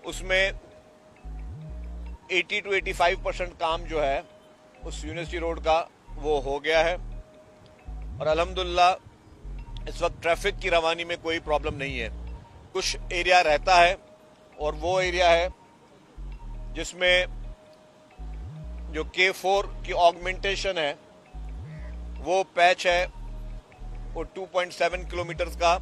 उसमें 80 to 85% काम जो है उस यूनिवर्सिटी रोड का वो हो गया है और अल्हम्दुलिल्लाह इस वक्त ट्रैफिक की रवानी में कोई प्रॉब्लम नहीं है। कुछ एरिया रहता है और वो एरिया है जिसमें जो K4 की ऑगमेंटेशन है वो पैच है वो 2.7 किलोमीटर का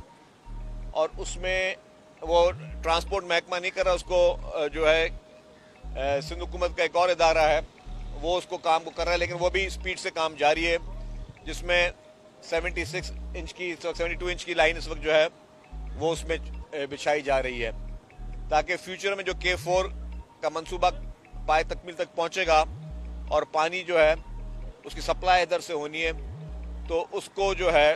और उसमें वो ट्रांसपोर्ट महकमा नहीं कर रहा, उसको जो है सिंध हुकूमत का एक और इदारा है वो उसको काम को कर रहा है, लेकिन वो भी स्पीड से काम जारी है, जिसमें 76 इंच की 72 इंच की लाइन इस वक्त जो है वो उसमें बिछाई जा रही है ताकि फ्यूचर में जो K4 का मंसूबा पाए तकमील तक पहुंचेगा और पानी जो है उसकी सप्लाई इधर से होनी है तो उसको जो है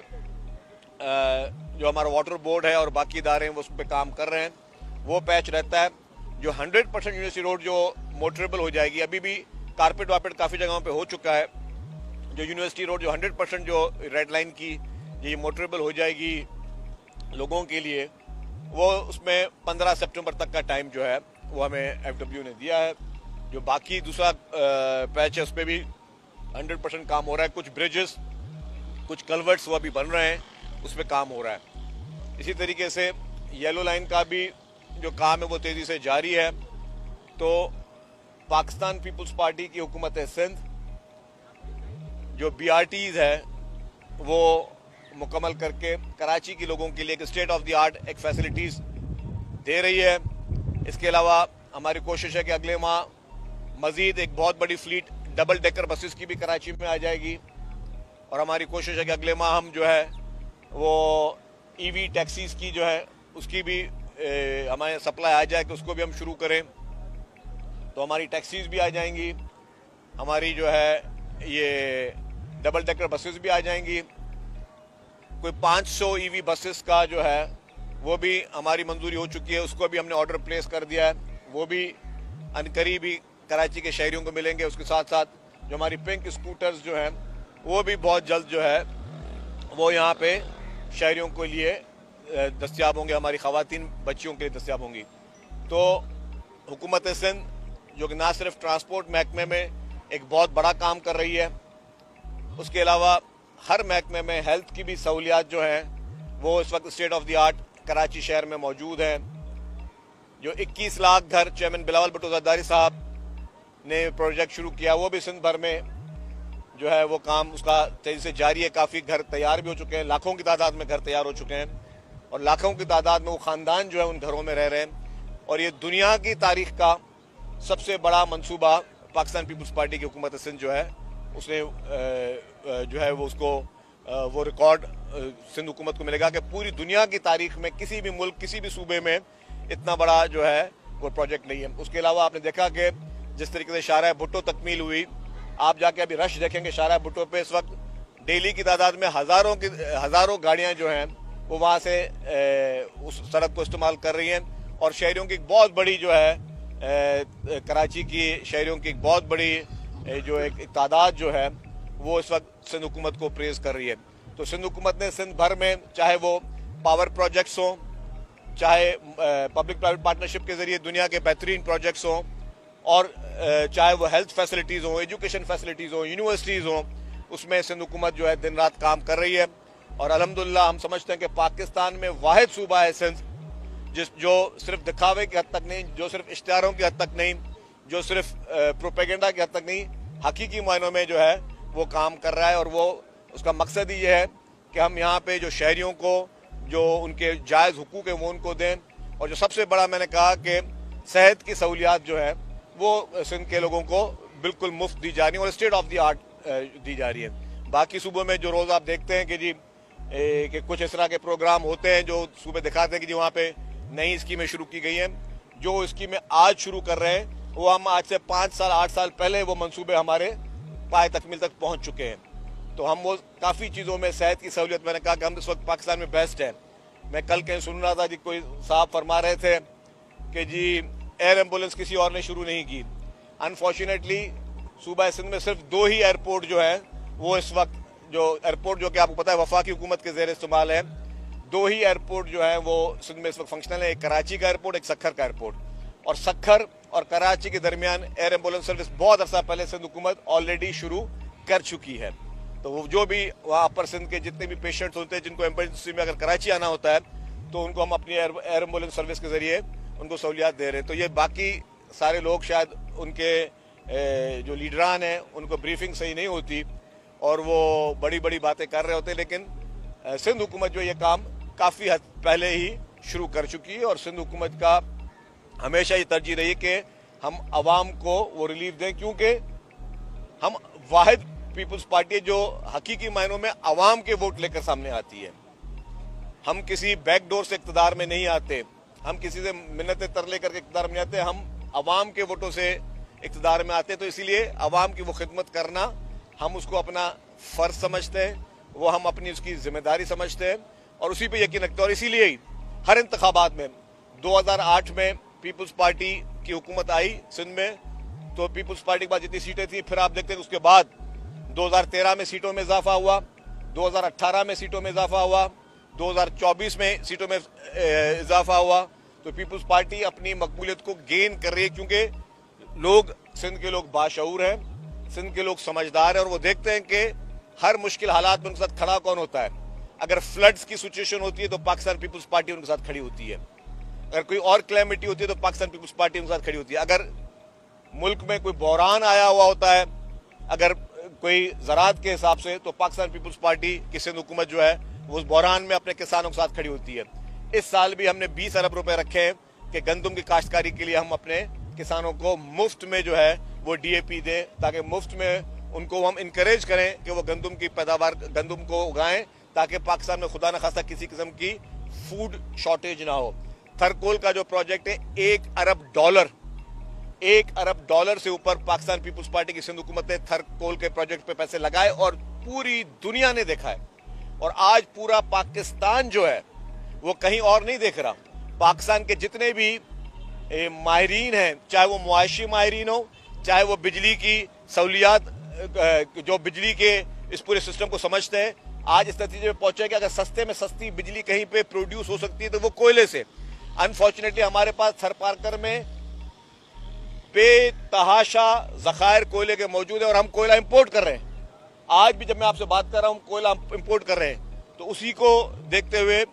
जो हमारा वाटर बोर्ड है और बाकी इदारे हैं वो उस पर काम कर रहे हैं, वो पैच रहता है। जो 100% यूनिवर्सिटी रोड जो मोटरेबल हो जाएगी, अभी भी कारपेट वारपेट काफ़ी जगहों पे हो चुका है, जो यूनिवर्सिटी रोड जो 100% जो रेड लाइन की ये मोटरेबल हो जाएगी लोगों के लिए, वो उसमें 15 सितंबर तक का टाइम जो है वो हमें FW ने दिया है। जो बाकी दूसरा पैच है उस पर भी 100% काम हो रहा है। कुछ ब्रिजेस कुछ कल्वर्ट्स वो अभी बन रहे हैं, उस पर काम हो रहा है। इसी तरीके से येलो लाइन का भी जो काम है वो तेज़ी से जारी है। तो पाकिस्तान पीपल्स पार्टी की हुकूमत सिंध जो BRTs है वो मुकम्मल करके कराची के लोगों के लिए एक स्टेट ऑफ द आर्ट एक फैसिलिटीज़ दे रही है। इसके अलावा हमारी कोशिश है कि अगले माह मज़ीद एक बहुत बड़ी फ्लीट डबल डेकर बसेस की भी कराची में आ जाएगी और हमारी कोशिश है कि अगले माह हम जो है वो EV टैक्सीज की जो है उसकी भी हमारे सप्लाई आ जाए कि उसको भी हम शुरू करें, तो हमारी टैक्सीज भी आ जाएंगी, हमारी जो है ये डबल डेकर बसेस भी आ जाएंगी। कोई 500 EV बसेस का जो है वो भी हमारी मंजूरी हो चुकी है, उसको भी हमने ऑर्डर प्लेस कर दिया है, वो भी अनकरीब ही कराची के शहरियों को मिलेंगे। उसके साथ साथ जो हमारी पिंक स्कूटर्स जो हैं वो भी बहुत जल्द जो है वो यहाँ पे शहरियों के लिए दस्तियाब होंगे, हमारी ख़वातीन बच्चियों के लिए दस्तियाब होंगी। तो हुकूमत सिंध जो कि ना सिर्फ ट्रांसपोर्ट महकमे में एक बहुत बड़ा काम कर रही है, उसके अलावा हर महकमे में हेल्थ की भी सहूलियात जो हैं वो इस वक्त state of the art Karachi शहर में मौजूद हैं। जो 21 लाख घर चेयरमैन बिलावल भुट्टो ज़रदारी साहब ने प्रोजेक्ट शुरू किया वो भी सिंध भर में जो है वो काम उसका तेजी से जारी है। काफ़ी घर तैयार भी हो चुके हैं, लाखों की तादाद में घर तैयार हो चुके हैं और लाखों की तादाद में वो ख़ानदान जो है उन घरों में रह रहे हैं। और ये दुनिया की तारीख का सबसे बड़ा मंसूबा पाकिस्तान पीपल्स पार्टी की हुकूमत सिंध जो है उसने जो है वो उसको वो रिकॉर्ड सिंध हुकूमत को मिलेगा कि पूरी दुनिया की तारीख में किसी भी मुल्क किसी भी सूबे में इतना बड़ा जो है वो प्रोजेक्ट नहीं है। उसके अलावा आपने देखा कि जिस तरीके से शाहराह भुट्टो तकमील हुई, आप जाके अभी रश देखेंगे शाहराह भुट्टो पे इस वक्त डेली की तादाद में हज़ारों गाड़ियाँ जो हैं वो वहाँ से उस सड़क को इस्तेमाल कर रही हैं और शहरियों की एक बहुत बड़ी जो है कराची की शहरियों की एक बहुत बड़ी जो एक तादाद जो है वो इस वक्त सिंध हुकूमत को प्रेज कर रही है। तो सिंध हुकूमत ने सिंध भर में चाहे वो पावर प्रोजेक्ट्स हों, चाहे पब्लिक प्राइवेट पार्टनरशिप के जरिए दुनिया के बेहतरीन प्रोजेक्ट्स हों और चाहे वो हेल्थ फैसिलिटीज़ हों, एजुकेशन फैसिलिटीज़ हों, यूनिवर्सिटीज़ हों, उसमें सिंध हुकूमत जो है दिन रात काम कर रही है। और अल्हम्दुलिल्लाह हम समझते हैं कि पाकिस्तान में वाहिद सूबा है सिंध जो सिर्फ दिखावे की हद तक नहीं, जो सिर्फ इश्तिहारों की हद तक नहीं, जो सिर्फ प्रोपेगेंडा की हद तक नहीं, हकीकी मायनों में जो है वो काम कर रहा है। और वो उसका मकसद ही ये है कि हम यहाँ पे जो शहरियों को जो उनके जायज़ हुकूक है वो उनको दें। और जो सबसे बड़ा मैंने कहा कि सेहत की सहूलियात जो है वो सिंध के लोगों को बिल्कुल मुफ्त दी जा रही है और स्टेट ऑफ द आर्ट दी जा रही है। बाकी सूबों में जो रोज़ आप देखते हैं कि जी कि कुछ इस तरह के प्रोग्राम होते हैं जो सूबे दिखाते हैं कि जी वहाँ पे नई स्कीमें शुरू की गई हैं, जो स्कीमें आज शुरू कर रहे हैं वो हम आज से 5 साल 8 साल पहले वो मंसूबे हमारे पाए तकमील तक पहुँच चुके हैं। तो हम वो काफ़ी चीज़ों में सेहत की सहूलियत, मैंने कहा कि हम इस वक्त पाकिस्तान में बेस्ट है। मैं कल कहीं सुन रहा था जी कोई साहब फरमा रहे थे कि जी एयर एम्बुलेंस किसी और ने शुरू नहीं की। अनफॉर्चुनेटली सूबा सिंध में सिर्फ 2 ही एयरपोर्ट जो है वो इस वक्त जो एयरपोर्ट जो कि आपको पता है वफाकी हुकूमत के ज़ेर इस्तेमाल है, 2 ही एयरपोर्ट जो है वो सिंध में इस वक्त फंक्शनल है, एक कराची का एयरपोर्ट, एक सक्खर का एयरपोर्ट। और सक्खर और कराची के दरमियान एयर एम्बुलेंस सर्विस बहुत अर्सा पहले सिंध हुकूमत ऑलरेडी शुरू कर चुकी है। तो वो जो भी वहाँ अपर सिंध के जितने भी पेशेंट्स होते हैं जिनको एमरजेंसी में अगर कराची आना होता है तो उनको हम अपनी एयर एम्बुलेंस सर्विस के जरिए उनको सहूलियात दे रहे हैं। तो ये बाकी सारे लोग शायद उनके जो लीडरान हैं उनको ब्रीफिंग सही नहीं होती और वो बड़ी बड़ी बातें कर रहे होते हैं, लेकिन सिंध हुकूमत जो ये काम काफ़ी हद पहले ही शुरू कर चुकी है और सिंध हुकूमत का हमेशा ये तरजीह रही कि हम आवाम को वो रिलीफ दें, क्योंकि हम वाहिद पीपल्स पार्टी जो हकीकी मायनों में आवाम के वोट लेकर सामने आती है। हम किसी बैकडोर से इक़्तिदार में नहीं आते, हम किसी से मिन्नतें तरले करके इक़्तिदार में नहीं आते, हम आवाम के वोटों से इक़्तिदार में आते। तो इसीलिए आवाम की वो खिदमत करना हम उसको अपना फ़र्ज समझते हैं, वो हम अपनी उसकी जिम्मेदारी समझते हैं और उसी पे यकीन रखते हैं। और इसीलिए ही हर इंतखाबात में 2008 में पीपल्स पार्टी की हुकूमत आई सिंध में, तो पीपल्स पार्टी के पास जितनी सीटें थी, फिर आप देखते हैं उसके बाद 2013 में सीटों में इजाफा हुआ, 2018 में सीटों में इजाफा हुआ, 2024 में सीटों में इजाफा हुआ। तो पीपल्स पार्टी अपनी मकबूलियत को गेन कर रही है, क्योंकि लोग सिंध के लोग बाशऊर हैं, सिंध के लोग समझदार हैं और वो देखते हैं कि हर मुश्किल हालात में उनके साथ खड़ा कौन होता है। अगर फ्लड्स की सिचुएशन होती है तो पाकिस्तान पीपल्स पार्टी उनके साथ खड़ी होती है, अगर कोई और क्लैमिटी होती है तो पाकिस्तान पीपल्स पार्टी उनके साथ खड़ी होती है, अगर मुल्क में कोई बहरान आया हुआ होता है, अगर कोई ज़राअत के हिसाब से, तो पाकिस्तान पीपल्स पार्टी की सिंध हुकूमत जो है वो उस बहरान में अपने किसानों के साथ खड़ी होती है। इस साल भी हमने 20 अरब रुपए रखे हैं कि गंदम की काश्तकारी के लिए हम अपने किसानों को मुफ्त में जो है वो डीएपी दें, ताकि मुफ्त में उनको हम इंकरेज करें कि वो गंदम की पैदावार, गंदम को उगाएं, ताकि पाकिस्तान में खुदा न खासा किसी किस्म की फूड शॉर्टेज ना हो। थरकोल का जो प्रोजेक्ट है $1 अरब से ऊपर पाकिस्तान पीपल्स पार्टी की सिंध हुकूमत ने थरकोल के प्रोजेक्ट पे पैसे लगाए और पूरी दुनिया ने देखा है। और आज पूरा पाकिस्तान जो है वो कहीं और नहीं देख रहा। पाकिस्तान के जितने भी माहिरीन हैं, चाहे वो मुआशी माहिरीन हो, चाहे वो बिजली की सहूलियात, जो बिजली के इस पूरे सिस्टम को समझते हैं, आज इस नतीजे में पहुंचे कि अगर सस्ते में सस्ती बिजली कहीं पे प्रोड्यूस हो सकती है तो वो कोयले से। अनफॉर्चुनेटली हमारे पास थरपारकर में बेतहाशा ज़खायर कोयले के मौजूद है और हम कोयला इंपोर्ट कर रहे हैं। आज भी जब मैं आपसे बात कर रहा हूं कोयला इंपोर्ट कर रहे हैं। तो उसी को देखते हुए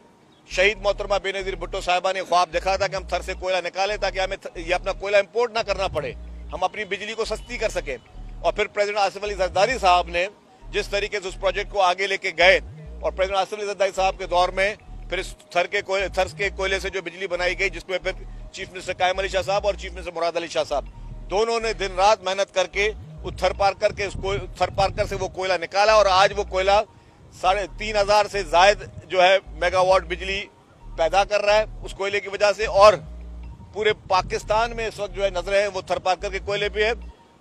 शहीद मोहतरमा बेनज़ीर भुट्टो साहिबा ने ख्वाब देखा था कि हम थर से कोयला निकालें ताकि हमें ये अपना कोयला इंपोर्ट ना करना पड़े, हम अपनी बिजली को सस्ती कर सकें। और फिर प्रेसिडेंट आसिफ अली जरदारी साहब ने जिस तरीके से उस प्रोजेक्ट को आगे लेके गए और प्रेसिडेंट आसिफ अली जरदारी साहब के दौर में फिर इस थर के कोयले से जो बिजली बनाई गई, जिसमें फिर चीफ मिनिस्टर कायम अली शाह साहब और चीफ मिनिस्टर मुराद अली शाह साहब दोनों ने दिन रात मेहनत करके उस थरपारकर से वो कोयला निकाला और आज वो कोयला 3,500 से जायद जो है मेगावाट बिजली पैदा कर रहा है उस कोयले की वजह से। और पूरे पाकिस्तान में इस वक्त जो है नजरें हैं वो थरपारकर के कोयले पे है।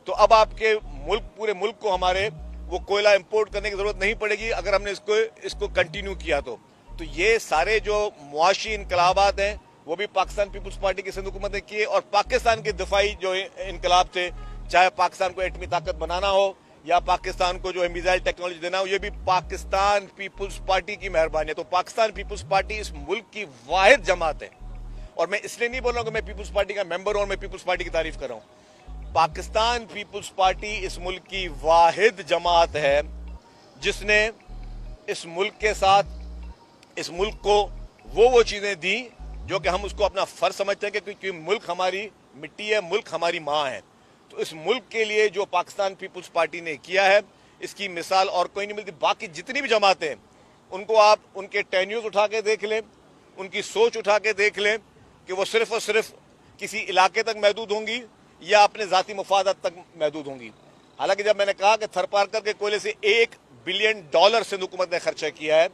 तो अब आपके मुल्क, पूरे मुल्क को हमारे वो कोयला इंपोर्ट करने की जरूरत नहीं पड़ेगी अगर हमने इसको कंटिन्यू किया तो ये सारे जो मुआशी इनकलाबात हैं वो भी पाकिस्तान पीपल्स पार्टी की सिंध हुकूमत ने किए। और पाकिस्तान के दिफाई जो इनकलाब थे, चाहे पाकिस्तान को एटमी ताकत बनाना हो या पाकिस्तान को जो है मिसाइल टेक्नोलॉजी देना हो, ये भी पाकिस्तान पीपल्स पार्टी की मेहरबानी है। तो पाकिस्तान पीपल्स पार्टी इस मुल्क की वाहिद जमात है। और मैं इसलिए नहीं बोल रहा हूं कि मैं पीपल्स पार्टी का मेंबर हूं और मैं पीपल्स पार्टी की तारीफ कर रहा हूं। पाकिस्तान पीपल्स पार्टी इस मुल्क की वाहिद जमात है जिसने इस मुल्क के साथ, इस मुल्क को वो चीजें दी जो कि हम उसको अपना फर्ज समझते हैं, क्योंकि मुल्क हमारी मिट्टी है, मुल्क हमारी माँ है। तो इस मुल्क के लिए जो पाकिस्तान पीपल्स पार्टी ने किया है, इसकी मिसाल और कोई नहीं मिलती। बाकी जितनी भी जमातें हैं उनको आप उनके टेन्यूर्स उठा के देख लें, उनकी सोच उठा के देख लें कि वो सिर्फ और सिर्फ किसी इलाके तक महदूद होंगी या अपने ज़ाती मुफादात तक महदूद होंगी। हालांकि जब मैंने कहा कि थरपारकर के कोयले से $1 बिलियन सिंध हुकूमत ने खर्चा किया है,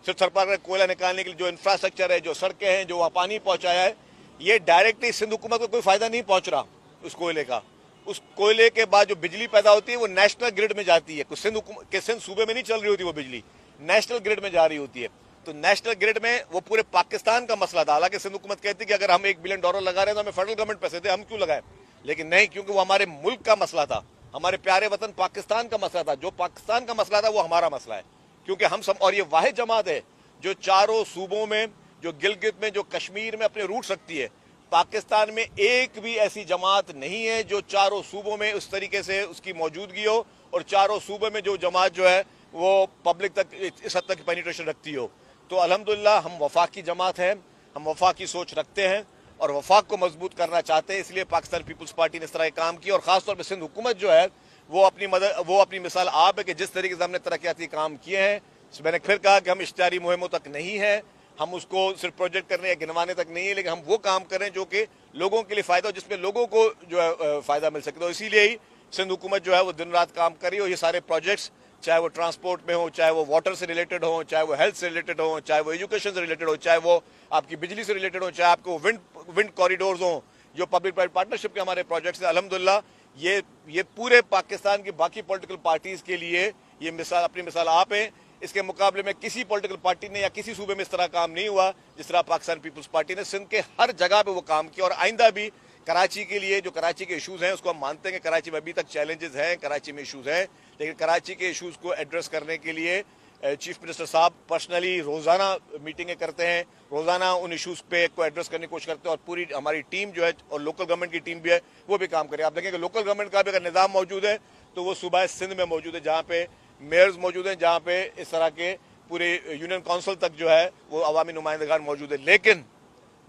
सिर्फ थरपारकर कोयला निकालने के लिए जो इंफ्रास्ट्रक्चर है, जो सड़कें हैं, जो वहाँ पानी पहुँचाया है, ये डायरेक्टली सिंध हुकूमत को कोई फ़ायदा नहीं पहुँच रहा उस कोयले का। उस कोयले के बाद जो बिजली पैदा होती है वो नेशनल ग्रिड में जाती है। सिंध सूबे में नहीं चल रही होती वो बिजली, नेशनल ग्रिड में जा रही होती है। तो नेशनल ग्रिड में वो पूरे पाकिस्तान का मसला था। हालांकि सिंध हुकूमत कहती है कि अगर हम $1 बिलियन लगा रहे हैं तो हमें फेडरल गवर्नमेंट पैसे दे, हम क्यों लगाए, लेकिन नहीं, क्योंकि वो हमारे मुल्क का मसला था, हमारे प्यारे वतन पाकिस्तान का मसला था। जो पाकिस्तान का मसला था वो हमारा मसला है, क्योंकि हम सब, और ये वाहिद जमात है जो चारों सूबों में, जो गिलगित में, जो कश्मीर में अपने रूट्स रखती है। पाकिस्तान में एक भी ऐसी जमात नहीं है जो चारों सूबों में उस तरीके से उसकी मौजूदगी हो और चारों सूबों में जो जमात जो है वो पब्लिक तक इस हद तक पेनिट्रेशन रखती हो। तो अल्हम्दुलिल्लाह हम वफाक की जमात हैं, हम वफाक की सोच रखते हैं और वफाक को मजबूत करना चाहते हैं। इसलिए पाकिस्तान पीपल्स पार्टी ने इस तरह काम किया और ख़ासतौर पर सिंध हुकूमत जो है वो अपनी मिसाल आप है कि जिस तरीके से हमने तरक्याती काम किए हैं। मैंने फिर कहा कि हम इश्तिहारी मुहिमों तक नहीं हैं, हम उसको सिर्फ प्रोजेक्ट करने या गिनवाने तक नहीं है, लेकिन हम वो काम करें जो कि लोगों के लिए फ़ायदा हो, जिसमें लोगों को जो है फ़ायदा मिल सके। तो इसीलिए ही सिंध हुकूमत जो है वो दिन रात काम करी और ये सारे प्रोजेक्ट्स चाहे वो ट्रांसपोर्ट में हो, चाहे वो वाटर से रिलेटेड हो, चाहे वो हेल्थ से रिलेटेड हो, चाहे वो एजुकेशन से रिलेटेड हो, चाहे वो आपकी बिजली से रिलेटेड हो, चाहे आपको विंड कॉरिडोर्स हो, जो पब्लिक प्राइवेट पार्टनरशिप के हमारे प्रोजेक्ट्स हैं। अल्हम्दुलिल्लाह ये पूरे पाकिस्तान की बाकी पॉलिटिकल पार्टीज़ के लिए ये मिसाल, अपनी मिसाल आप हैं। इसके मुकाबले में किसी पॉलिटिकल पार्टी ने या किसी सूबे में इस तरह काम नहीं हुआ जिस तरह पाकिस्तान पीपल्स पार्टी ने सिंध के हर जगह पे वो काम किया। और आइंदा भी कराची के लिए जो कराची के इशूज़ हैं उसको हम मानते हैं कि कराची में अभी तक चैलेंजेस हैं, कराची में इशूज़ हैं, लेकिन कराची के इशूज़ को एड्रेस करने के लिए चीफ मिनिस्टर साहब पर्सनली रोज़ाना मीटिंगें करते हैं, रोज़ाना उन इशूज़ पे को एड्रेस करने की कोशिश करते हैं और पूरी हमारी टीम जो है और लोकल गवर्नमेंट की टीम भी है वो भी काम करे। आप देखें कि लोकल गवर्नमेंट का भी अगर निज़ाम मौजूद है तो वो सूबा सिंध में मौजूद है, जहाँ पे मेयर्स मौजूद हैं, जहाँ पे इस तरह के पूरे यूनियन काउंसिल तक जो है वो अवामी नुमाइंदगान मौजूद है। लेकिन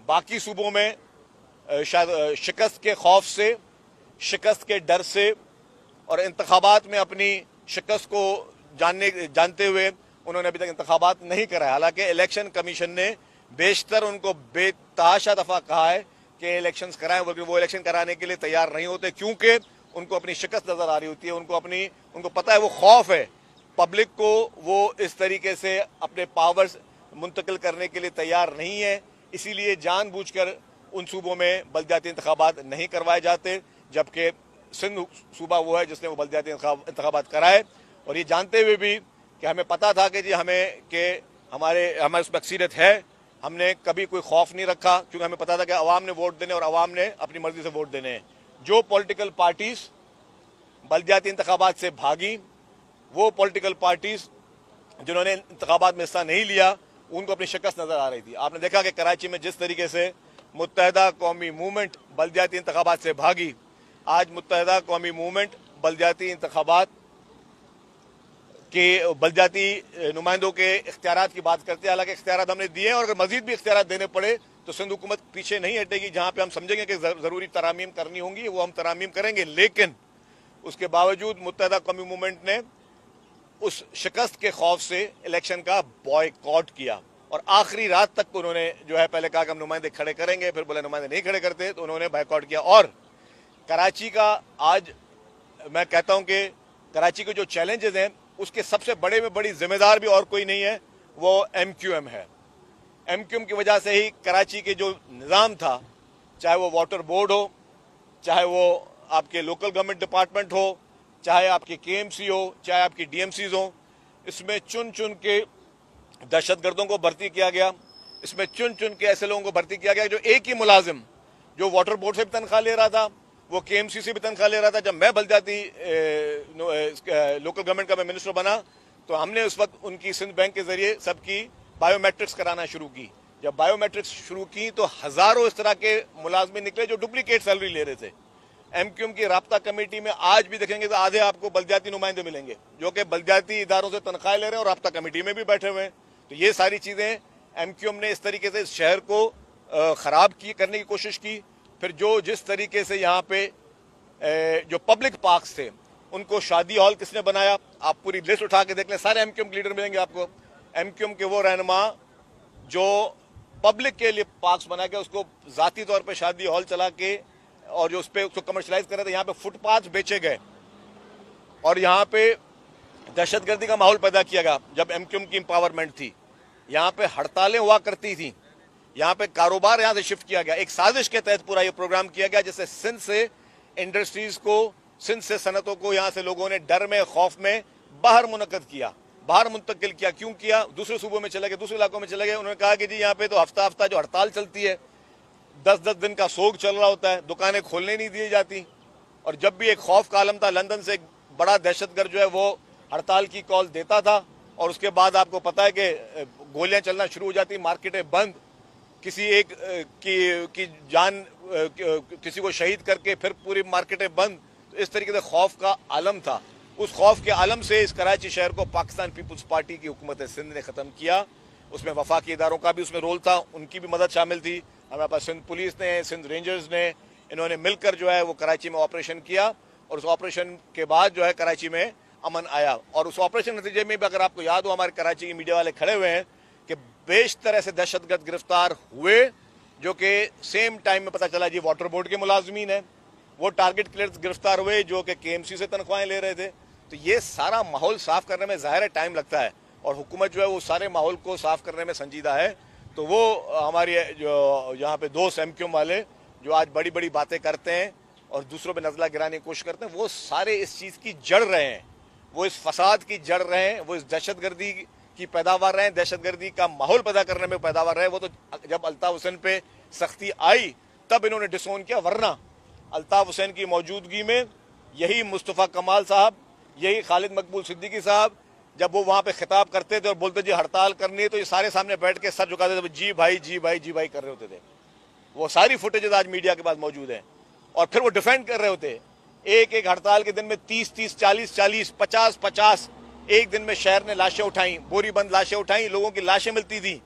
बाकी सूबों में शायद शिकस्त के खौफ से, शिकस्त के डर से और इंतखाबात में अपनी शिकस्त को जानते हुए उन्होंने अभी तक इंतखाबात नहीं कराया। हालांकि इलेक्शन कमीशन ने बेशतर उनको बेतहाशा दफ़ा कहा है कि इलेक्शंस कराएं, बल्कि वो इलेक्शन कराने के लिए तैयार नहीं होते क्योंकि उनको अपनी शिकस्त नज़र आ रही होती है। उनको पता है, वो खौफ है पब्लिक को, वो इस तरीके से अपने पावर्स मुंतकिल करने के लिए तैयार नहीं है। इसीलिए जानबूझकर उन सूबों में बलदियाती इंतखाबात नहीं करवाए जाते, जबकि सिंध सूबा वो है जिसने वो बलदियाती इंतखाबात कराए। और ये जानते हुए भी कि हमें पता था कि जी हमारे उसमें अक्सीरियत है, हमने कभी कोई खौफ नहीं रखा क्योंकि हमें पता था कि अवाम ने वोट देने और अवाम ने अपनी मर्जी से वोट देने हैं। जो पॉलिटिकल पार्टीज़ बलदियाती इंतखाबात से भागी, वो पॉलिटिकल पार्टीज़ जिन्होंने इंतखाबात में हिस्सा नहीं लिया, उनको अपनी शिकस्त नज़र आ रही थी। आपने देखा कि कराची में जिस तरीके से मुत्तहदा कौमी मूवमेंट बलदियाती इंतखाबात से भागी, आज मुत्तहदा कौमी मूवमेंट बलदियाती इंतखाबात के बलदियाती नुमाइंदों के इख्तियारात की बात करते हैं। हालांकि इख्तियारात हमने दिए और अगर मजीद भी इख्तियारात देने पड़े तो सिंध हुकूमत पीछे नहीं हटेगी। जहाँ पे हम समझेंगे कि ज़रूरी तरामीम करनी होंगी वो हम तरामीम करेंगे, लेकिन उसके बावजूद मुत्तहदा कौमी मूवमेंट ने उस शिकस्त के खौफ से इलेक्शन का बॉयकॉट किया और आखिरी रात तक उन्होंने जो है पहले कहा कि हम नुमाइंदे खड़े करेंगे, फिर बोले नुमाइंदे नहीं खड़े करते, तो उन्होंने बॉयकॉट किया। और कराची का आज मैं कहता हूं कि कराची के जो चैलेंजेस हैं उसके सबसे बड़े में बड़ी जिम्मेदार भी और कोई नहीं है, वो MQM है। MQM की वजह से ही कराची के जो निज़ाम था, चाहे वो वाटर बोर्ड हो, चाहे वो आपके लोकल गवर्नमेंट डिपार्टमेंट हो, चाहे आपकी KMC हो, चाहे आपकी DMCs हो, इसमें चुन चुन के दहशतगर्दों को भर्ती किया गया। इसमें चुन चुन के ऐसे लोगों को भर्ती किया गया जो एक ही मुलाजिम जो वाटर बोर्ड से भी तनख्वाह ले रहा था, वो KMC से भी तनख्वाह ले रहा था। जब मैं बलदियाती लोकल गवर्नमेंट का मैं मिनिस्टर बना तो हमने उस वक्त उनकी सिंध बैंक के जरिए सबकी बायोमेट्रिक्स कराना शुरू की। जब बायोमेट्रिक्स शुरू की तो हज़ारों इस तरह के मुलाजमिन निकले जो डुप्लीकेट सैलरी ले रहे थे। MQM की राब्ता कमेटी में आज भी देखेंगे तो आधे आपको बलदियाती नुमाइंदे मिलेंगे जो कि बलदियाती इदारों से तनख्वाह ले रहे हैं और राब्ता कमेटी में भी बैठे हुए हैं। तो ये सारी चीज़ें MQM ने इस तरीके से इस शहर को ख़राब करने की कोशिश की। फिर जिस तरीके से यहाँ पे जो पब्लिक पार्क्स थे उनको शादी हॉल किसने बनाया, आप पूरी लिस्ट उठा के देख लें, सारे MQM के लीडर मिलेंगे आपको। MQM के वो रहनुमा जो पब्लिक के लिए पार्क्स बना के उसको ज़ाती तौर पर शादी हॉल चला के और जो उस पर उसको कमर्शलाइज कर रहे थे, यहाँ पे फुटपाथ बेचे गए और यहाँ पे दहशतगर्दी का माहौल पैदा किया गया। जब MQM की एम्पावरमेंट थी, यहाँ पे हड़तालें हुआ करती थी, यहाँ पे कारोबार यहाँ से शिफ्ट किया गया। एक साजिश के तहत पूरा ये प्रोग्राम किया गया जिससे सिंध से इंडस्ट्रीज को, सिंध से सनतों को यहाँ से लोगों ने डर में, खौफ में बाहर मुनक्कद किया, बाहर मुंतकिल किया। क्यों किया? दूसरे सूबों में चले गए, दूसरे इलाकों में चले गए। उन्होंने कहा कि जी यहाँ पे तो हफ्ता हफ्ता जो हड़ताल चलती है, 10-10 दिन का सोग चल रहा होता है, दुकानें खोलने नहीं दी जाती। और जब भी एक खौफ का आलम था, लंदन से एक बड़ा दहशतगर्द जो है वो हड़ताल की कॉल देता था और उसके बाद आपको पता है कि गोलियां चलना शुरू हो जाती, मार्केटें बंद। किसी एक की जान किसी को शहीद करके फिर पूरी मार्केटें बंद, तो इस तरीके से खौफ का आलम था। उस खौफ के आलम से इस कराची शहर को पाकिस्तान पीपल्स पार्टी की हुकूमत सिंध ने ख़त्म किया। उसमें वफाकी इदारों का भी उसमें रोल था, उनकी भी मदद शामिल थी। हमारे पास सिंध पुलिस ने, सिंध रेंजर्स ने, इन्होंने मिलकर जो है वो कराची में ऑपरेशन किया और उस ऑपरेशन के बाद जो है कराची में अमन आया। और उस ऑपरेशन नतीजे में भी अगर आपको याद हो, हमारे कराची के मीडिया वाले खड़े हुए हैं कि बेशतर ऐसे दहशतगर्द गिरफ्तार हुए जो कि सेम टाइम में पता चला जी वाटर बोर्ड के मुलाजमीन हैं। वो टारगेट किलर्स गिरफ्तार हुए जो कि केएमसी से तनख्वाहें ले रहे थे। तो ये सारा माहौल साफ करने में ज़ाहिर है टाइम लगता है और हुकूमत जो है वो सारे माहौल को साफ करने में संजीदा है। तो वो हमारी जो यहाँ पे दोस्त एमक्यूएम वाले जो आज बड़ी बड़ी बातें करते हैं और दूसरों पे नजला गिराने की कोशिश करते हैं, वो सारे इस चीज़ की जड़ रहे हैं, वो इस फसाद की जड़ रहे हैं, वो इस दहशतगर्दी की पैदावार रहे हैं, दहशतगर्दी का माहौल पैदा करने में पैदावार रहे। वो तो जब अल्ताफ हुसैन पे सख्ती आई तब इन्होंने डिसोन किया, वरना अल्ताफ हुसैन की मौजूदगी में यही मुस्तफ़ा कमाल साहब, यही खालिद मकबूल सिद्दीकी साहब जब वो वहाँ पे खिताब करते थे और बोलते जी हड़ताल करनी है, तो ये सारे सामने बैठ के सर झुकाते थे, जी भाई जी भाई जी भाई कर रहे होते थे। वो सारी फुटेजेस आज मीडिया के पास मौजूद हैं और फिर वो डिफेंड कर रहे होते। एक एक हड़ताल के दिन में 30-30, 40-40, 50-50 एक दिन में शहर ने लाशें उठाई, बोरी बंद लाशें उठाई, लोगों की लाशें मिलती थी।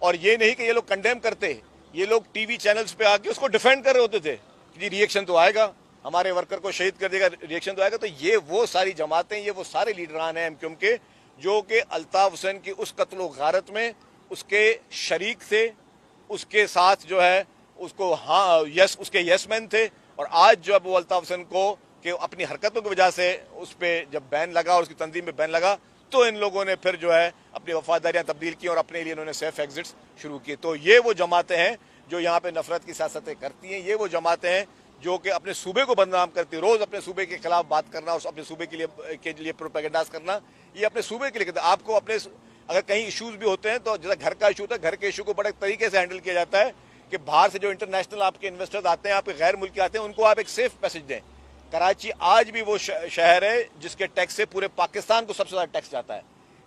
और ये नहीं कि ये लोग कंडेम करते, ये लोग टीवी चैनल्स पे आके उसको डिफेंड कर रहे होते थे कि रिएक्शन तो आएगा, हमारे वर्कर को शहीद कर देगा, रिएक्शन तो आएगा। तो ये वो सारी जमातें, ये वो सारे लीडरान हैं एमक्यूएम के जो कि अल्ताफ हुसैन की उस कत्ल गारत में उसके शरीक थे, उसके साथ जो है उसको उसके यसमैन थे। और आज जो अब वो अल्ताफ हुसैन को कि अपनी हरकतों की वजह से उस पर जब बैन लगा और उसकी तंजीम में बैन लगा, तो इन लोगों ने फिर जो है अपनी वफादारियां तब्दील की और अपने लिए इन्होंने सेफ एग्जिट्स शुरू किए। तो ये वो जमातें हैं जो यहाँ पे नफरत की सियासतें करती हैं, ये वो जमातें हैं जो कि अपने सूबे को बदनाम करती, रोज अपने सूबे के खिलाफ बात करना और अपने सूबे के लिए प्रोपेगेंडास करना, ये अपने सूबे के लिए करते हैं। आपको अपने अगर कहीं इश्यूज भी होते हैं तो जैसा घर का इशू होता है, घर के इशू को बड़े तरीके से हैंडल किया जाता है कि बाहर से जो इंटरनेशनल आपके इन्वेस्टर्स आते हैं, आपके गैर मुल्की आते हैं, उनको आप एक सेफ मैसेज दें। कराची आज भी वो शहर है जिसके टैक्स से पूरे पाकिस्तान को सबसे ज़्यादा टैक्स जाता है।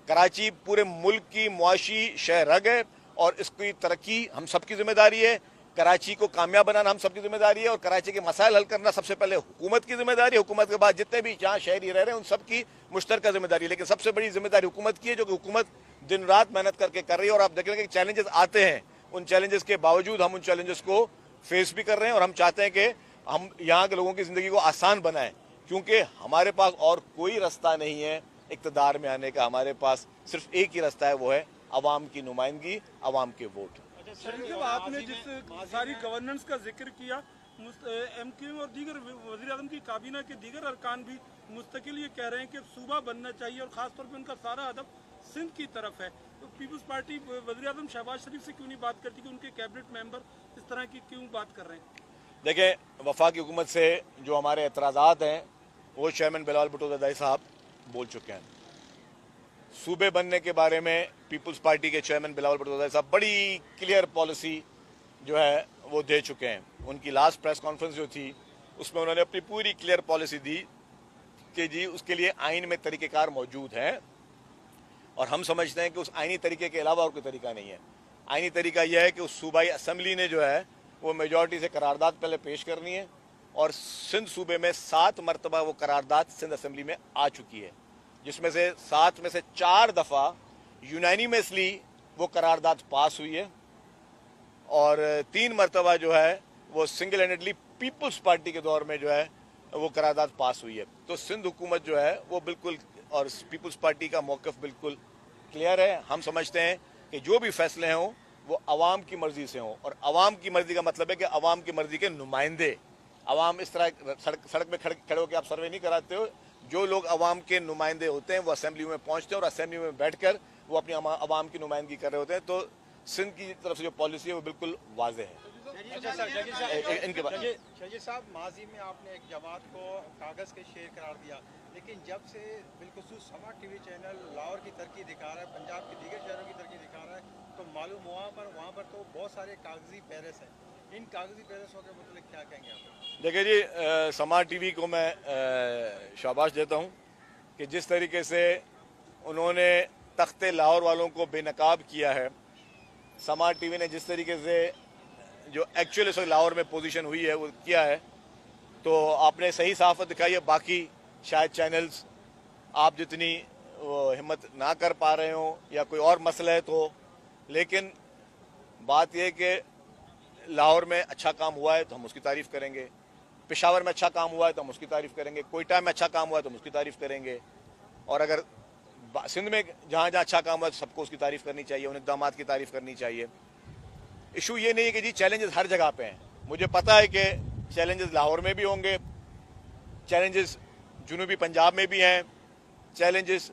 कराची पूरे मुल्क की मुआशी शहरग है और इसकी तरक्की हम सबकी जिम्मेदारी है। कराची को कामयाब बनाना हम सबकी जिम्मेदारी है और कराची के मसाइल हल करना सबसे पहले हुकूमत की जिम्मेदारी है। हुकूमत के बाद जितने भी जहाँ शहरी रह रहे हैं उन सबकी मुश्तरका जिम्मेदारी है, लेकिन सबसे बड़ी जिम्मेदारी हुकूमत की है, जो कि हुकूमत दिन रात मेहनत करके कर रही है। और आप देखेंगे कि चैलेंजेस आते हैं, उन चैलेंजेस के बावजूद हम उन चैलेंजेस को फेस भी कर रहे हैं और हम चाहते हैं कि हम यहाँ के लोगों की ज़िंदगी को आसान बनाएं, क्योंकि हमारे पास और कोई रास्ता नहीं है इक़्तिदार में आने का। हमारे पास सिर्फ एक ही रास्ता है, वो है अवाम की नुमाइंदगी, अवाम के वोट। जब आपने जिस सारी गवर्नेंस का जिक्र किया, एमक्यूएम और दीगर वज़ीर आज़म की काबीना के दीगर अरकान भी मुस्तकिल ये कह रहे हैं कि सूबा बनना चाहिए और ख़ासतौर पर उनका सारा अदब सिंध की तरफ है। तो पीपल्स पार्टी वज़ीर आज़म शहबाज शरीफ से क्यों नहीं बात करती कि उनके कैबिनेट मेंबर इस तरह की क्यों बात कर रहे हैं? देखें, वफाकी हुकूमत से जो हमारे एतराज़ात हैं वो चेयरमैन बिलावल भुट्टो ज़रदारी साहब बोल चुके हैं। सूबे बनने के बारे में पीपल्स पार्टी के चेयरमैन बिलावल भुट्टो ज़रदारी साहब बड़ी क्लियर पॉलिसी जो है वो दे चुके हैं। उनकी लास्ट प्रेस कॉन्फ्रेंस जो थी उसमें उन्होंने अपनी पूरी क्लियर पॉलिसी दी कि जी उसके लिए आइन में तरीक़ेकार मौजूद हैं और हम समझते हैं कि उस आइनी तरीके के अलावा और कोई तरीका नहीं है। आइनी तरीका यह है कि उस सूबाई असम्बली ने जो है वो मेजॉरिटी से करारदाद पहले पेश करनी है और सिंध सूबे में 7 मरतबा वो करारदाद सिंध असम्बली में आ चुकी है, जिसमें से 7 में से 4 दफ़ा यूनानिमसली वो करारदाद पास हुई है और 3 मरतबा जो है वो सिंगल हैंडेडली पीपल्स पार्टी के दौर में जो है वो करारदाद पास हुई है। तो सिंध हुकूमत जो है वो बिल्कुल और पीपल्स पार्टी का मौक़िफ़ बिल्कुल क्लियर है। हम समझते हैं कि जो भी फैसले हों वो अवाम की मर्ज़ी से हों और अवाम की मर्ज़ी का मतलब है कि अवाम की मर्ज़ी के नुमाइंदे। अवाम इस तरह सड़क में खड़े होकर आप सर्वे नहीं कराते हो। जो लोग अवाम के नुमाइंदे होते हैं वो असेंबली में पहुंचते हैं और असेंबली में बैठकर वो अपनी अवाम की नुमाइंदगी कर रहे होते हैं। तो सिंध की तरफ से जो पॉलिसी है वो बिल्कुल वाज़ेह है। इनके बाद शजीद साहब, माजी में आपने एक जमात को कागज़ के शेर करार दिया, लेकिन जब से बिलखुसूस समा टीवी चैनल लाहौर की तरक्की दिखा रहा है, पंजाब के दीगर शहरों की तरक्की दिखा रहा है, तो मालूम वहाँ पर तो बहुत सारे कागजी पैरस हैं। इन कागजी पैरसों के मतलब क्या कहेंगे आप? देखिए जी, समा टीवी को मैं शाबाश देता हूँ कि जिस तरीके से उन्होंने तख्ते लाहौर वालों को बेनकाब किया है समा टीवी ने जिस तरीके से जो एक्चुअली इस वक्त लाहौर में पोजीशन हुई है वो किया है, तो आपने सही सहाफत दिखाई है। बाकी शायद चैनल्स आप जितनी हिम्मत ना कर पा रहे हो या कोई और मसलहत हो, लेकिन बात यह कि लाहौर में अच्छा काम हुआ है तो हम उसकी तारीफ़ करेंगे, पेशावर में अच्छा काम हुआ है तो हम उसकी तारीफ़ करेंगे, कोयटा में अच्छा काम हुआ है तो हम उसकी तारीफ़ करेंगे, और अगर सिंध में जहाँ जहाँ अच्छा काम हुआ है तो सबको उसकी तारीफ़ करनी चाहिए, उन इक़दामात की तारीफ़ करनी चाहिए। इशू ये नहीं है कि जी चैलेंजेस हर जगह पे हैं, मुझे पता है कि चैलेंजेस लाहौर में भी होंगे, चैलेंजेस जुनूबी पंजाब में भी हैं, चैलेंजेस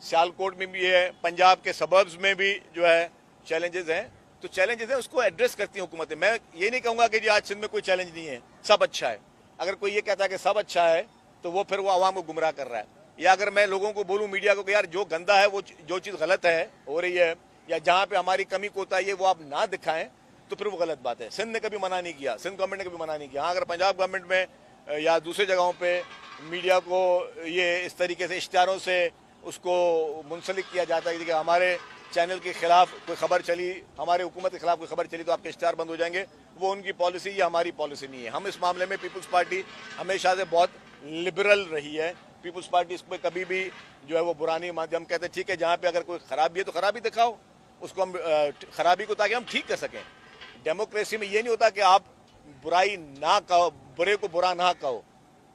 सियालकोट में भी है, पंजाब के सबर्ब्स में भी जो है चैलेंजेस हैं। तो चैलेंजेस हैं, उसको एड्रेस करती हैं हुकूमतें। मैं ये नहीं कहूँगा कि जी आज सिंध में कोई चैलेंज नहीं है, सब अच्छा है। अगर कोई ये कहता है कि सब अच्छा है तो वो फिर वो आवाम को गुमराह कर रहा है। या अगर मैं लोगों को बोलूँ, मीडिया को, कि यार जो गंदा है, वो जो चीज़ गलत है हो रही है, या जहाँ पे हमारी कमी कोताही है वो आप ना दिखाएं, तो फिर वो गलत बात है। सिंध ने कभी मना नहीं किया, सिंध गवर्नमेंट ने कभी मना नहीं किया। हाँ, अगर पंजाब गवर्नमेंट में या दूसरी जगहों पर मीडिया को ये इस तरीके से इश्तिहारों से उसको मुंसलिक किया जाता है कि हमारे चैनल के खिलाफ कोई खबर चली, हमारे हुकूमत के खिलाफ कोई खबर चली तो आपके इश्तिहार बंद हो जाएंगे, वो उनकी पॉलिसी या हमारी पॉलिसी नहीं है। हम इस मामले में पीपल्स पार्टी हमेशा से बहुत लिबरल रही है। पीपल्स पार्टी इस पर कभी भी जो है वो बुरा नहीं मानते। हम कहते हैं ठीक है, जहाँ पे अगर कोई खराबी है तो खराबी दिखाओ, उसको हम खराबी को ताकि हम ठीक कर सकें। डेमोक्रेसी में ये नहीं होता कि आप बुराई ना कहो, बुरे को बुरा ना कहो।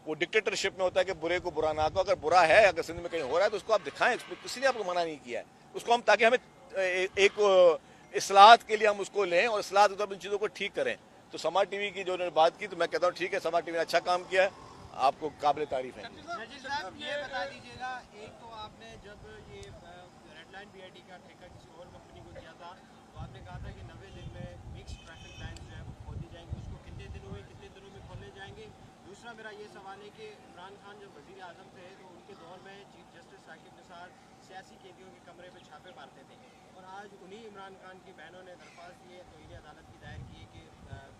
वो डिक्टेटरशिप में होता है कि बुरे को बुरा ना कहो। अगर बुरा है, अगर सिंध में कहीं हो रहा है तो उसको आप दिखाएं, किसी ने आपको मना नहीं किया है उसको हम, ताकि हमें एक इस्लाहत के लिए हम उसको लें और इस्लाहत मतलब इन चीज़ों को ठीक करें। तो समा टीवी की जो उन्होंने बात की, तो मैं कहता हूँ ठीक है, समा टीवी ने अच्छा काम किया है, आपको काबिल तारीफ है। ये बता दीजिएगा, एक तो आपने जब ये रेड लाइन बीआईटी का ठेका किसी और कंपनी को दिया था तो आपने कहा था कि 90 दिन में मिक्स ट्रैफिक लाइन जो है वो खोल दी जाएंगी, उसको कितने दिनों में खोले जाएंगे। दूसरा मेरा ये सवाल है कि इमरान खान जब वज़ीर आज़म थे तो उनके दौर में चीफ जस्टिस साकिब निसार सियासी कैदियों के कमरे पर छापे मारते थे, और आज उन्हीं इमरान खान की बहनों ने दरख्वास्त दी है, तौहीन अदालत की दायर की है कि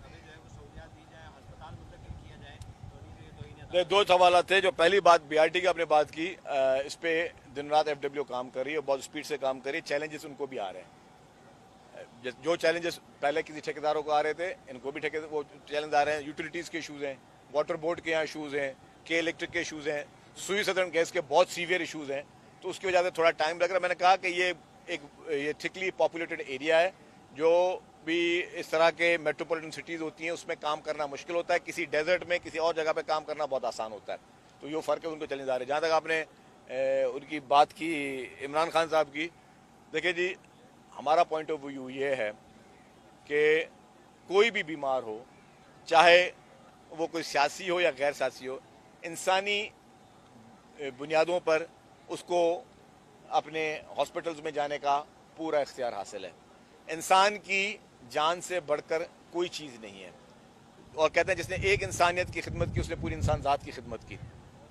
हमें जो है वो सहूलियात दी जाए, अस्पताल मुंतकिल किया जाए। दो सवाल थे। जो पहली बात बीआरटी की आपने बात की, इस पे दिन रात एफडब्ल्यू काम कर रही है, बहुत स्पीड से काम कर रही है। चैलेंजेस उनको भी आ रहे हैं, जो चैलेंजेस पहले किसी ठेकेदारों को आ रहे थे, इनको भी वो चैलेंज आ रहे हैं। यूटिलिटीज़ के इशूज़ हैं, वाटर बोर्ड के यहाँ इशूज़ हैं, के इलेक्ट्रिक के इशूज़ हैं, सुई सदर्न गैस के बहुत सीवियर इशूज़ हैं, तो उसकी वजह से थोड़ा टाइम लग रहा है। मैंने कहा कि ये थिकली पॉपुलेटेड एरिया है, जो भी इस तरह के मेट्रोपॉलिटन सिटीज़ होती हैं उसमें काम करना मुश्किल होता है, किसी डेजर्ट में किसी और जगह पे काम करना बहुत आसान होता है। तो ये फ़र्क है, उनको चैलेंज आ रहे हैं। जहाँ तक आपने उनकी बात की इमरान खान साहब की, देखिए जी, हमारा पॉइंट ऑफ व्यू ये है कि कोई भी बीमार हो, चाहे वो कोई सियासी हो या गैर सियासी हो, इंसानी बुनियादों पर उसको अपने हॉस्पिटल्स में जाने का पूरा इख्तियार हासिल है। इंसान की जान से बढ़कर कोई चीज़ नहीं है, और कहते हैं जिसने एक इंसानियत की खिदमत की उसने पूरी इंसान ज़ात की खिदमत की।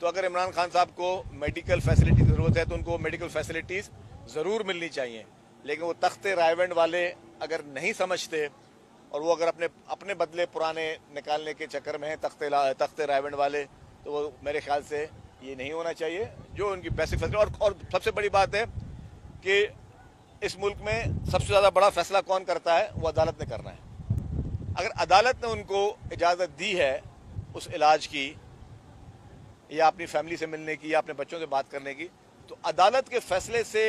तो अगर इमरान खान साहब को मेडिकल फैसिलिटी की ज़रूरत है तो उनको मेडिकल फैसिलिटीज़ ज़रूर मिलनी चाहिए, लेकिन वो तख्ते रायवंड वाले अगर नहीं समझते और वो अगर अपने बदले पुराने निकालने के चक्कर में हैं तख्ते रायवंड वाले, तो वो मेरे ख्याल से ये नहीं होना चाहिए। जो उनकी बेसिक फैसिलिटी, और सबसे बड़ी बात है कि इस मुल्क में सबसे ज़्यादा बड़ा फैसला कौन करता है, वो अदालत ने करना है। अगर अदालत ने उनको इजाज़त दी है उस इलाज की, या अपनी फैमिली से मिलने की, या अपने बच्चों से बात करने की, तो अदालत के फैसले से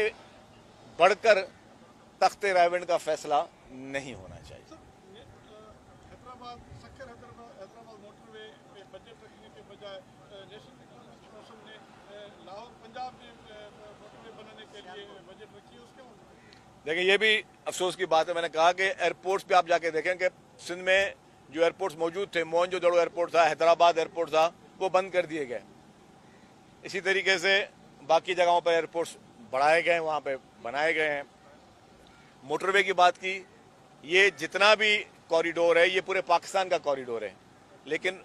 बढ़कर तख्ते रायवंड का फैसला नहीं होना चाहिए। हैदराबाद मोटरवे पे बजट रखने के बजाय नेशनल इकोनॉमिक कौंसिल ने लाहौर पंजाब में मोटरवे बनाने के लिए बजट रखी है, उसके देखिए, ये भी अफसोस की बात है। मैंने कहा कि एयरपोर्ट्स पे आप जाके देखें कि सिंध में जो एयरपोर्ट्स मौजूद थे, मोहनजोदड़ो एयरपोर्ट था, हैदराबाद एयरपोर्ट था, वो बंद कर दिए गए। इसी तरीके से बाकी जगहों पर एयरपोर्ट्स बढ़ाए गए, वहाँ पे बनाए गए हैं। मोटरवे की बात की, ये जितना भी कॉरिडोर है ये पूरे पाकिस्तान का कॉरिडोर है, लेकिन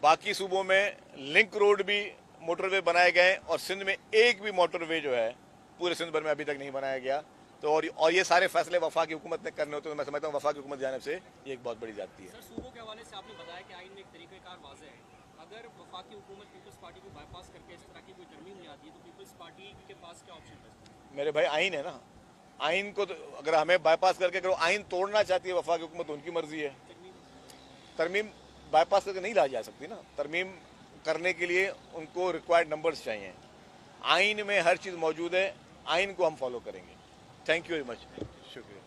बाकी सूबों में लिंक रोड भी मोटरवे बनाए गए, और सिंध में एक भी मोटरवे जो है पूरे सिंध भर में अभी तक नहीं बनाया गया। तो और ये सारे फैसले वफाकी हुकूमत ने करने होते हैं, तो मैं समझता हूँ वफाकी हुकूमत जानिब से ये एक बहुत बड़ी जाती है। सर, सूबों के हवाले से आपने बताया कि आइन में एक तरीक़ेकार वाज़ेह है। अगर वफाकी हुकूमत पीपल्स पार्टी को बाईपास करके इस तरह की कोई तरमीम ले आती है तो पीपल्स पार्टी के पास क्या ऑप्शन है? मेरे भाई, आइन है ना, आइन को अगर हमें बाईपास करके अगर आइन तोड़ना चाहती है वफाकी हुकूमत, उनकी मर्जी है। तरमीम बाईपास करके नहीं ला जा सकती ना, तरमीम करने के लिए उनको रिक्वायर्ड नंबर्स चाहिए। आइन में हर चीज़ मौजूद है, आइन को हम फॉलो करेंगे। थैंक यू वेरी मच, शुक्रिया।